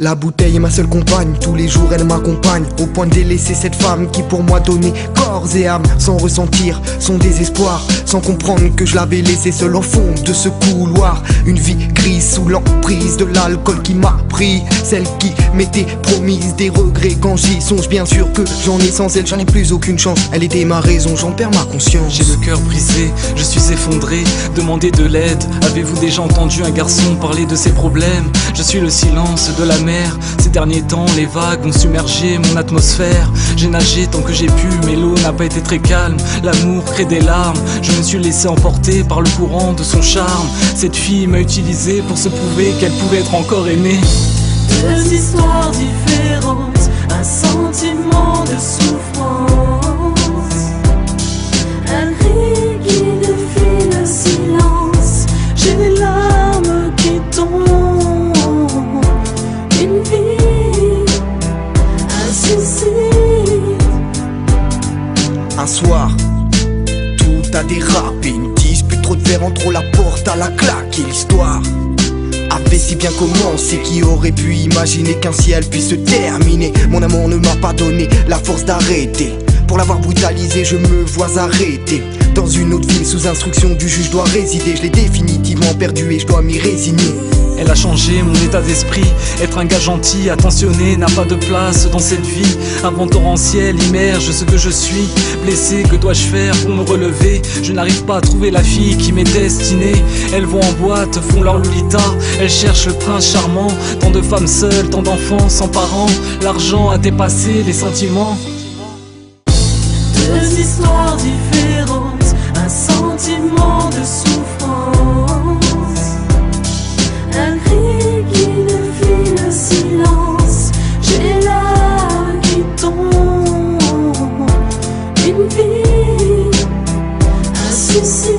La bouteille est ma seule compagne, tous les jours elle m'accompagne, au point de délaisser cette femme qui pour moi donnait corps et âme, sans ressentir son désespoir, sans comprendre que je l'avais laissée seule au fond de ce couloir. Une vie grise sous l'emprise de l'alcool qui m'a pris, celle qui m'était promise des regrets. Quand j'y songe, bien sûr que j'en ai sans elle, j'en ai plus aucune chance. Elle était ma raison, j'en perds ma conscience. J'ai le cœur brisé, je suis effondré, demandez de l'aide. Avez-vous déjà entendu un garçon parler de ses problèmes? Je suis le silence de la mer. Ces derniers temps, les vagues ont submergé mon atmosphère. J'ai nagé tant que j'ai pu, mais l'eau n'a pas été très calme. L'amour crée des larmes, je me suis laissé emporter par le courant de son charme. Cette fille m'a utilisé pour se prouver qu'elle pouvait être encore aimée. Deux histoires différentes, un sentiment de souffrance, un cri qui défie le silence. J'ai les larmes qui tombent, une vie, un suicide. Un soir, tout a dérapé, une dispute, trop de verre entre la porte à la claque. Et l'histoire avait si bien commencé, qui aurait pu imaginer qu'ainsi elle puisse se terminer. Mon amour ne m'a pas donné la force d'arrêter. Pour l'avoir brutalisé, je me vois arrêté dans une autre ville, sous instruction du juge dois résider. Je l'ai définitivement perdu et je dois m'y résigner. Elle a changé mon état d'esprit. Être un gars gentil, attentionné, n'a pas de place dans cette vie. Un vent torrentiel immerge ce que je suis. Blessé, que dois-je faire pour me relever? Je n'arrive pas à trouver la fille qui m'est destinée. Elles vont en boîte, font leur Lolita. Elles cherchent le prince charmant. Tant de femmes seules, tant d'enfants sans parents. L'argent a dépassé les sentiments. Deux histoires différentes, un sentiment de souffrance, un cri qui défie le silence. J'ai les larmes qui tombent, une vie, un suicide.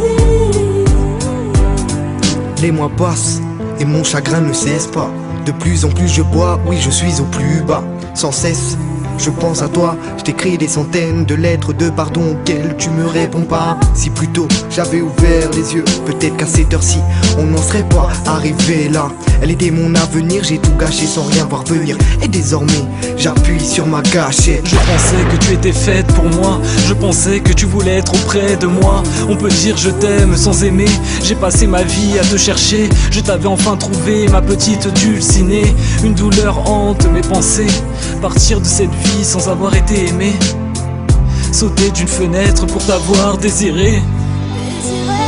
Les mois passent et mon chagrin ne cesse pas. De plus en plus je bois, oui je suis au plus bas. Sans cesse je pense à toi, je t'écris des centaines de lettres de pardon auxquelles tu me réponds pas. Si plus tôt j'avais ouvert les yeux, peut-être qu'à cette heure-ci on n'en serait pas arrivé là. Elle était mon avenir, j'ai tout gâché sans rien voir venir. Et désormais j'appuie sur ma gâchette. Je pensais que tu étais faite pour moi, je pensais que tu voulais être auprès de moi. On peut dire je t'aime sans aimer, j'ai passé ma vie à te chercher. Je t'avais enfin trouvé, ma petite dulcinée. Une douleur hante mes pensées, partir de cette vie sans avoir été aimé, sauter d'une fenêtre pour t'avoir désiré. Désiré.